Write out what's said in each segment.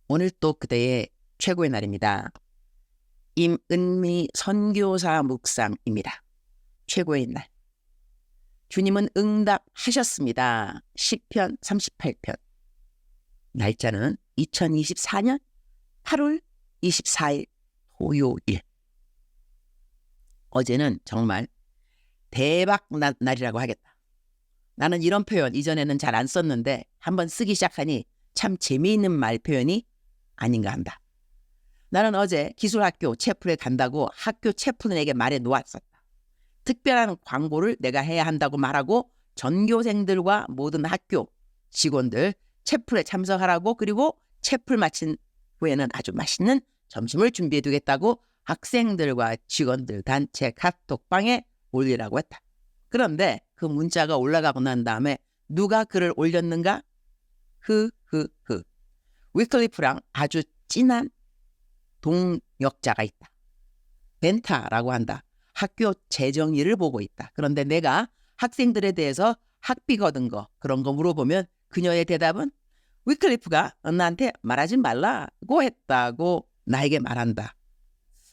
오늘 또 그대의 최고의 날입니다. 임은미 선교사 묵상입니다. 최고의 날. 주님은 응답하셨습니다. 시편 38편. 날짜는 2024년 8월 24일 토요일. 어제는 정말 대박 날이라고 하겠다. 나는 이런 표현 이전에는 잘 안 썼는데 한번 쓰기 시작하니 참 재미있는 말 표현이 아닌가 한다. 나는 어제 기술학교 채플에 간다고 학교 채플은에게 말해 놓았었다. 특별한 광고를 내가 해야 한다고 말하고 전교생들과 모든 학교 직원들 채플에 참석하라고, 그리고 채플 마친 후에는 아주 맛있는 점심을 준비해 두겠다고 학생들과 직원들 단체 카톡방에 올리라고 했다. 그런데 그 문자가 올라가고 난 다음에 누가 글을 올렸는가? 위클리프랑 아주 진한 동역자가 있다. 벤타라고 한다. 학교 재정 일을 보고 있다. 그런데 내가 학생들에 대해서 학비 거둔 거, 그런 거 물어보면 그녀의 대답은 위클리프가 나한테 말하지 말라고 했다고 나에게 말한다.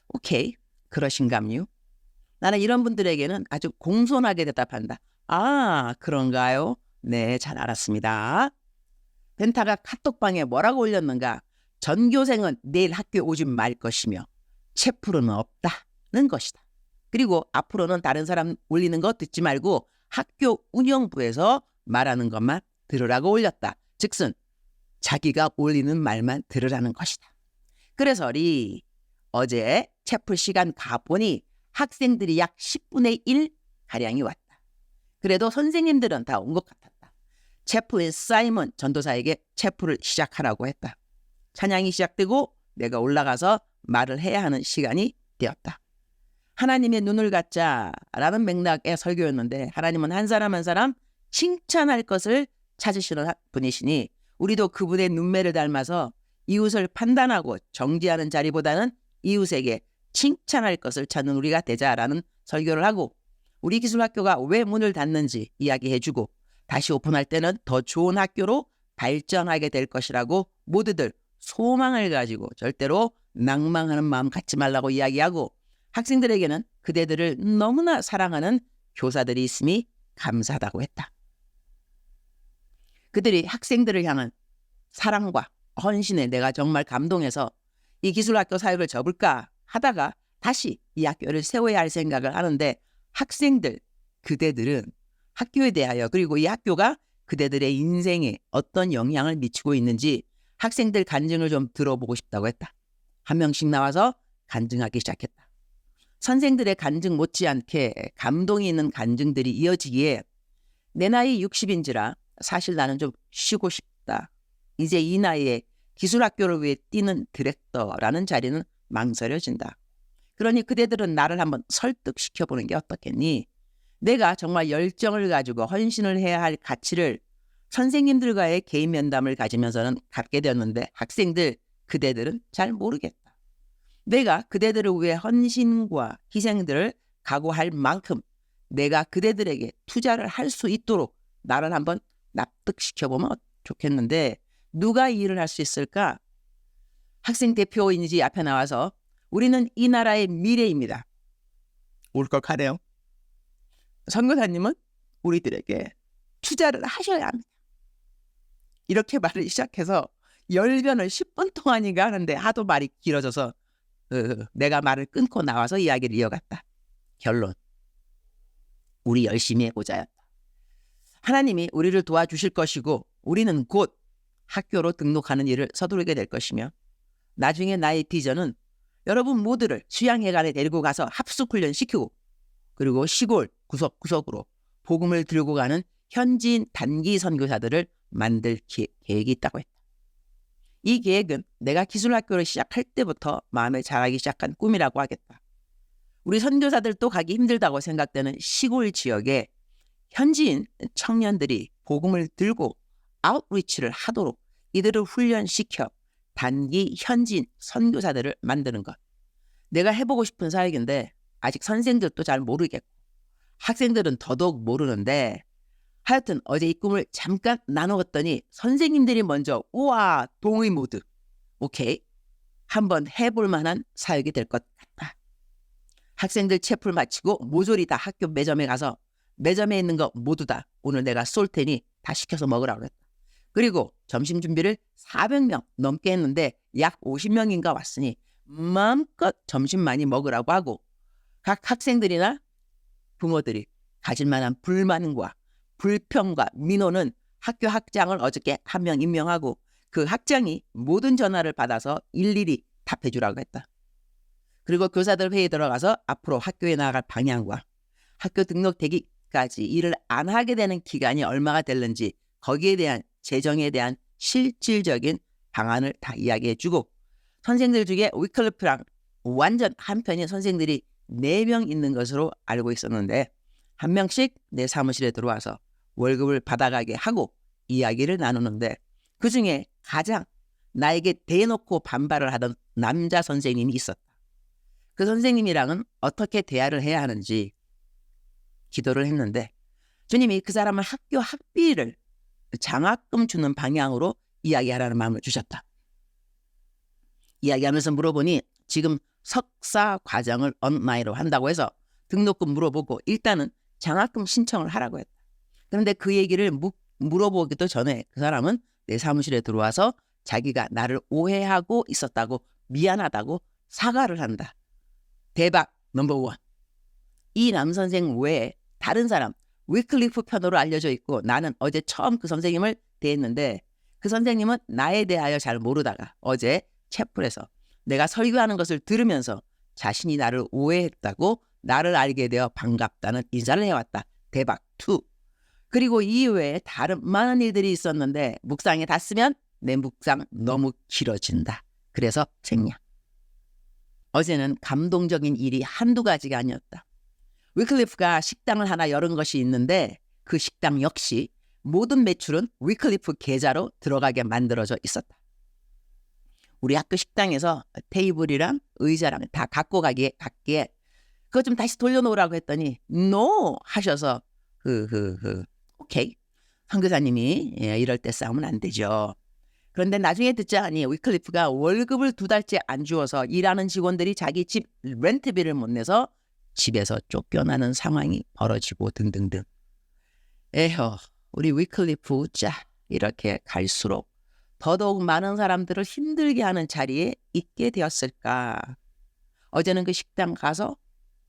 오케이, 그러신감요? 나는 이런 분들에게는 아주 공손하게 대답한다. 아, 그런가요? 네, 잘 알았습니다. 벤타가 카톡방에 뭐라고 올렸는가? 전교생은 내일 학교에 오지 말 것이며 채플은 없다는 것이다. 그리고 앞으로는 다른 사람 올리는 거 듣지 말고 학교 운영부에서 말하는 것만 들으라고 올렸다. 즉슨 자기가 올리는 말만 들으라는 것이다. 그래서 어제 채플 시간 가보니 학생들이 약 10분의 1 가량이 왔다. 그래도 선생님들은 다 온 것 같았다. 채플인 사이먼 전도사에게 채플을 시작하라고 했다. 찬양이 시작되고 내가 올라가서 말을 해야 하는 시간이 되었다. 하나님의 눈을 갖자라는 맥락의 설교였는데, 하나님은 한 사람 한 사람 칭찬할 것을 찾으시는 분이시니 우리도 그분의 눈매를 닮아서 이웃을 판단하고 정죄하는 자리보다는 이웃에게 칭찬할 것을 찾는 우리가 되자라는 설교를 하고, 우리 기술학교가 왜 문을 닫는지 이야기해주고, 다시 오픈할 때는 더 좋은 학교로 발전하게 될 것이라고 모두들 소망을 가지고 절대로 낭망하는 마음 갖지 말라고 이야기하고, 학생들에게는 그대들을 너무나 사랑하는 교사들이 있음이 감사하다고 했다. 그들이 학생들을 향한 사랑과 헌신에 내가 정말 감동해서 이 기술학교 사역을 접을까 하다가 다시 이 학교를 세워야 할 생각을 하는데, 학생들, 그대들은 학교에 대하여, 그리고 이 학교가 그대들의 인생에 어떤 영향을 미치고 있는지 학생들 간증을 좀 들어보고 싶다고 했다. 한 명씩 나와서 간증하기 시작했다. 선생들의 간증 못지않게 감동이 있는 간증들이 이어지기에 내 나이 60인지라 사실 나는 좀 쉬고 싶다. 이제 이 나이에 기술학교를 위해 뛰는 디렉터라는 자리는 망설여진다. 그러니 그대들은 나를 한번 설득시켜보는 게 어떻겠니? 내가 정말 열정을 가지고 헌신을 해야 할 가치를 선생님들과의 개인 면담을 가지면서는 갖게 되었는데, 학생들, 그대들은 잘 모르겠다. 내가 그대들을 위해 헌신과 희생들을 각오할 만큼 내가 그대들에게 투자를 할 수 있도록 나를 한번 납득시켜보면 좋겠는데, 누가 이 일을 할 수 있을까? 학생 대표인지 앞에 나와서 우리는 이 나라의 미래입니다. 울컥하네요. 선교사님은 우리들에게 투자를 하셔야 합니다. 이렇게 말을 시작해서 열변을 10분 동안인가 하는데 하도 말이 길어져서 내가 말을 끊고 나와서 이야기를 이어갔다. 결론, 우리 열심히 해보자였다. 하나님이 우리를 도와주실 것이고 우리는 곧 학교로 등록하는 일을 서두르게 될 것이며, 나중에 나의 비전은 여러분 모두를 수양회관에 데리고 가서 합숙훈련 시키고, 그리고 시골 구석구석으로 복음을 들고 가는 현지인 단기 선교사들을 만들 계획이 있다고 했다. 이 계획은 내가 기술학교를 시작할 때부터 마음에 자라기 시작한 꿈이라고 하겠다. 우리 선교사들도 가기 힘들다고 생각되는 시골 지역에 현지인 청년들이 복음을 들고 아웃리치를 하도록 이들을 훈련시켜 단기 현지인 선교사들을 만드는 것. 내가 해보고 싶은 사역인데 아직 선생들도 잘 모르겠고 학생들은 더더욱 모르는데, 하여튼 어제 이 꿈을 잠깐 나누었더니 선생님들이 먼저 우와 동의 모드, 오케이, 한번 해볼 만한 사역이 될 것 같다. 학생들 체풀 마치고 모조리 다 학교 매점에 가서 매점에 있는 거 모두 다 오늘 내가 쏠 테니 다 시켜서 먹으라고 그랬다. 그리고 점심 준비를 400명 넘게 했는데 약 50명인가 왔으니 마음껏 점심 많이 먹으라고 하고, 각 학생들이나 부모들이 가질 만한 불만과 불평과 민원은 학교 학장을 어저께 한 명 임명하고 그 학장이 모든 전화를 받아서 일일이 답해주라고 했다. 그리고 교사들 회의에 들어가서 앞으로 학교에 나아갈 방향과 학교 등록되기까지 일을 안 하게 되는 기간이 얼마가 될는지 거기에 대한 재정에 대한 실질적인 방안을 다 이야기해주고, 선생들 중에 위클리프랑 완전 한편인 선생들이 4명 있는 것으로 알고 있었는데 한 명씩 내 사무실에 들어와서 월급을 받아가게 하고 이야기를 나누는데, 그중에 가장 나에게 대놓고 반발을 하던 남자 선생님이 있었다. 그 선생님이랑은 어떻게 대화를 해야 하는지 기도를 했는데 주님이 그 사람을 학교 학비를 장학금 주는 방향으로 이야기하라는 마음을 주셨다. 이야기하면서 물어보니 지금 석사 과정을 언라인으로 한다고 해서 등록금 물어보고 일단은 장학금 신청을 하라고 했다. 그런데 그 얘기를 물어보기도 전에 그 사람은 내 사무실에 들어와서 자기가 나를 오해하고 있었다고 미안하다고 사과를 한다. 대박 넘버원. 이 남선생 외에 다른 사람 위클리프 편으로 알려져 있고 나는 어제 처음 그 선생님을 대했는데 그 선생님은 나에 대하여 잘 모르다가 어제 채플에서 내가 설교하는 것을 들으면서 자신이 나를 오해했다고 나를 알게 되어 반갑다는 인사를 해왔다. 대박 2. 그리고 이외에 다른 많은 일들이 있었는데 묵상에 다 쓰면 내 묵상 너무 길어진다. 그래서 생략. 어제는 감동적인 일이 한두 가지가 아니었다. 위클리프가 식당을 하나 열은 것이 있는데 그 식당 역시 모든 매출은 위클리프 계좌로 들어가게 만들어져 있었다. 우리 학교 식당에서 테이블이랑 의자랑 다 갖고 가기에 그거 좀 다시 돌려놓으라고 했더니 NO 하셔서 오케이, 선교사님이 이럴 때 싸우면 안 되죠. 그런데 나중에 듣자니 위클리프가 월급을 2달째 안 주어서 일하는 직원들이 자기 집 렌트비를 못 내서 집에서 쫓겨나는 상황이 벌어지고 등등등. 에허, 우리 위클리프 이렇게 갈수록 더더욱 많은 사람들을 힘들게 하는 자리에 있게 되었을까. 어제는 그 식당 가서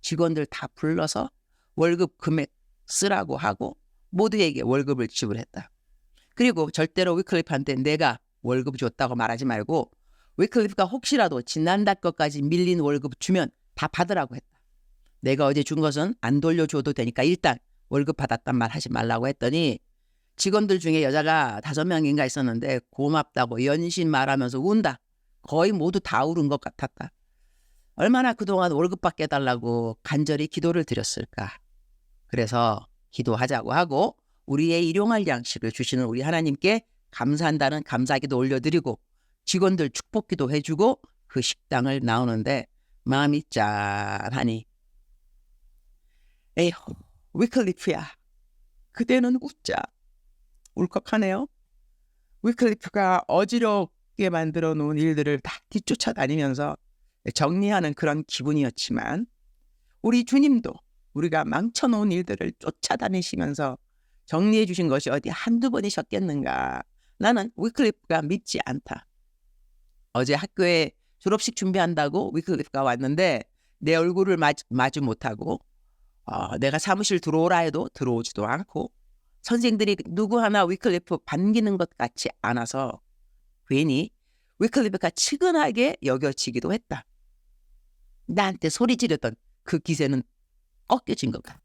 직원들 다 불러서 월급 금액 쓰라고 하고 모두에게 월급을 지불했다. 그리고 절대로 위클리프한테 내가 월급 줬다고 말하지 말고 위클리프가 혹시라도 지난달 것까지 밀린 월급 주면 다 받으라고 했다. 내가 어제 준 것은 안 돌려줘도 되니까 일단 월급 받았단 말 하지 말라고 했더니 직원들 중에 여자가 5명인가 있었는데 고맙다고 연신 말하면서 운다. 거의 모두 다 울은 것 같았다. 얼마나 그동안 월급 받게 해달라고 간절히 기도를 드렸을까. 그래서 기도하자고 하고 우리의 일용할 양식을 주시는 우리 하나님께 감사한다는 감사기도 올려드리고 직원들 축복기도 해주고 그 식당을 나오는데 마음이 짠하니 에휴, 위클리프야, 그대는 웃자. 울컥하네요. 위클리프가 어지럽게 만들어 놓은 일들을 다 뒤쫓아다니면서 정리하는 그런 기분이었지만 우리 주님도 우리가 망쳐놓은 일들을 쫓아다니시면서 정리해 주신 것이 어디 한두 번이셨겠는가. 나는 위클리프가 믿지 않다. 어제 학교에 졸업식 준비한다고 위클리프가 왔는데 내 얼굴을 마주 못하고 내가 사무실 들어오라 해도 들어오지도 않고 선생들이 누구 하나 위클리프 반기는 것 같지 않아서 괜히 위클리프가 측은하게 여겨지기도 했다. 나한테 소리 지르던 그 기세는 꺾여진 것 같다.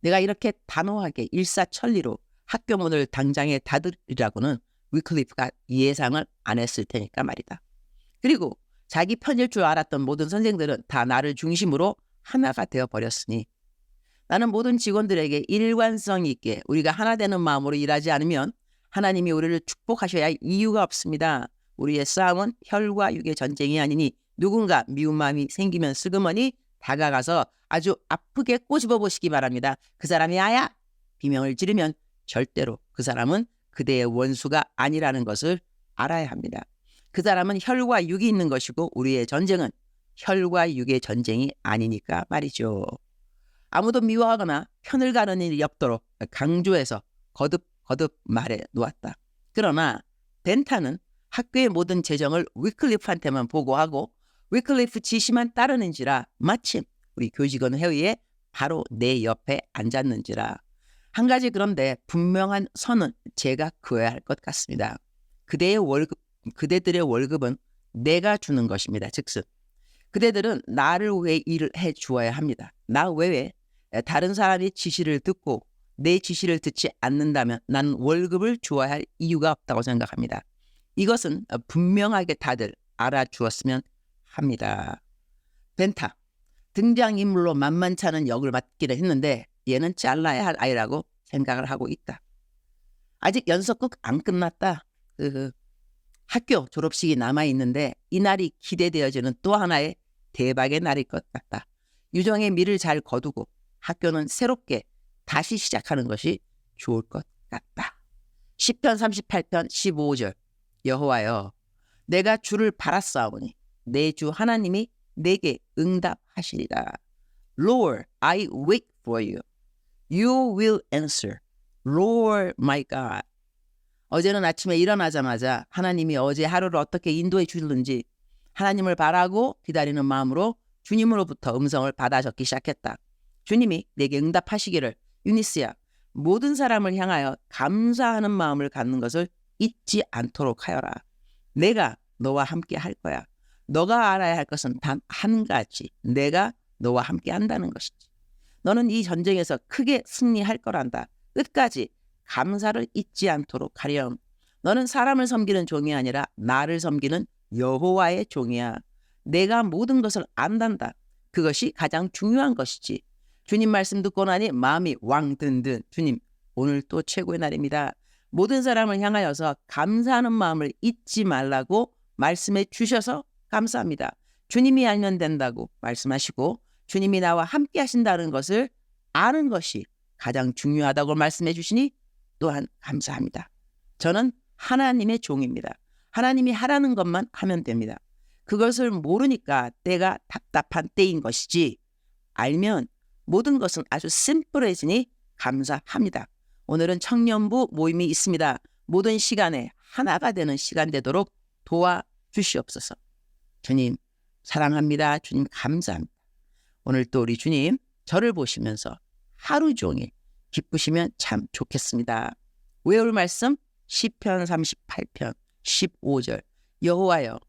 내가 이렇게 단호하게 일사천리로 학교 문을 당장에 닫으리라고는 위클리프가 예상을 안 했을 테니까 말이다. 그리고 자기 편일 줄 알았던 모든 선생들은 다 나를 중심으로 하나가 되어버렸으니 나는 모든 직원들에게 일관성 있게 우리가 하나 되는 마음으로 일하지 않으면 하나님이 우리를 축복하셔야 할 이유가 없습니다. 우리의 싸움은 혈과 육의 전쟁이 아니니 누군가 미운 마음이 생기면 슬그머니 다가가서 아주 아프게 꼬집어 보시기 바랍니다. 그 사람이 아야 비명을 지르면 절대로 그 사람은 그대의 원수가 아니라는 것을 알아야 합니다. 그 사람은 혈과 육이 있는 것이고 우리의 전쟁은 혈과 육의 전쟁이 아니니까 말이죠. 아무도 미워하거나 편을 가는 일이 없도록 강조해서 거듭 말해 놓았다. 그러나 벤타는 학교의 모든 재정을 위클리프한테만 보고하고 위클리프 지시만 따르는지라 마침 우리 교직원 회의에 바로 내 옆에 앉았는지라. 한 가지 그런데 분명한 선은 제가 그어야 할 것 같습니다. 그대들의 월급은 내가 주는 것입니다. 즉슨 그대들은 나를 위해 일을 해 주어야 합니다. 나 외에 다른 사람의 지시를 듣고 내 지시를 듣지 않는다면 나는 월급을 주어야 할 이유가 없다고 생각합니다. 이것은 분명하게 다들 알아주었으면 합니다. 벤타, 등장인물로 만만치 않은 역을 맡기를 했는데 얘는 잘라야 할 아이라고 생각을 하고 있다. 아직 연속극 안 끝났다. 학교 졸업식이 남아있는데 이 날이 기대되어지는 또 하나의 대박의 날일 것 같다. 유정의 미를 잘 거두고 학교는 새롭게 다시 시작하는 것이 좋을 것 같다. 시편 38편 15절 여호와여 내가 주를 바랐사오니 내 주 하나님이 내게 응답하시리라. Lord, I wait for you. You will answer. Lord, my God. 어제는 아침에 일어나자마자 하나님이 어제 하루를 어떻게 인도해 주실는지 하나님을 바라고 기다리는 마음으로 주님으로부터 음성을 받아 적기 시작했다. 주님이 내게 응답하시기를 유니스야 모든 사람을 향하여 감사하는 마음을 갖는 것을 잊지 않도록 하여라. 내가 너와 함께 할 거야. 너가 알아야 할 것은 단 한 가지. 내가 너와 함께 한다는 것이지. 너는 이 전쟁에서 크게 승리할 거란다. 끝까지 감사를 잊지 않도록 하렴. 너는 사람을 섬기는 종이 아니라 나를 섬기는 여호와의 종이야. 내가 모든 것을 안단다. 그것이 가장 중요한 것이지. 주님 말씀 듣고 나니 마음이 왕든든. 주님 오늘 또 최고의 날입니다. 모든 사람을 향하여서 감사하는 마음을 잊지 말라고 말씀해 주셔서 감사합니다. 주님이 알면 된다고 말씀하시고 주님이 나와 함께 하신다는 것을 아는 것이 가장 중요하다고 말씀해 주시니 또한 감사합니다. 저는 하나님의 종입니다. 하나님이 하라는 것만 하면 됩니다. 그것을 모르니까 때가 답답한 때인 것이지 알면 모든 것은 아주 심플해지니 감사합니다. 오늘은 청년부 모임이 있습니다. 모든 시간에 하나가 되는 시간 되도록 도와주시옵소서. 주님 사랑합니다. 주님 감사합니다. 오늘 또 우리 주님 저를 보시면서 하루 종일 기쁘시면 참 좋겠습니다. 외울 말씀 시편 38편 15절 여호와여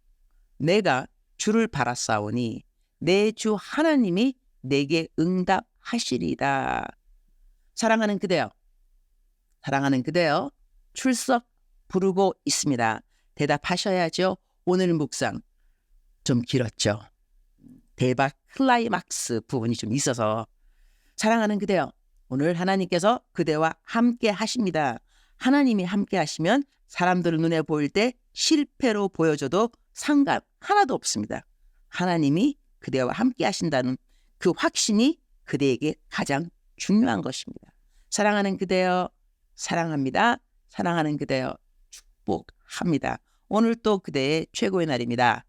내가 주를 바랐사오니 내 주 하나님이 내게 응답하시리다. 사랑하는 그대여 출석 부르고 있습니다. 대답하셔야죠. 오늘 묵상 좀 길었죠. 대박 클라이막스 부분이 좀 있어서 사랑하는 그대여 오늘 하나님께서 그대와 함께 하십니다. 하나님이 함께 하시면 사람들 눈에 보일 때 실패로 보여줘도 상관 하나도 없습니다. 하나님이 그대와 함께 하신다는 그 확신이 그대에게 가장 중요한 것입니다. 사랑하는 그대여 사랑합니다. 사랑하는 그대여 축복합니다. 오늘 또 그대의 최고의 날입니다.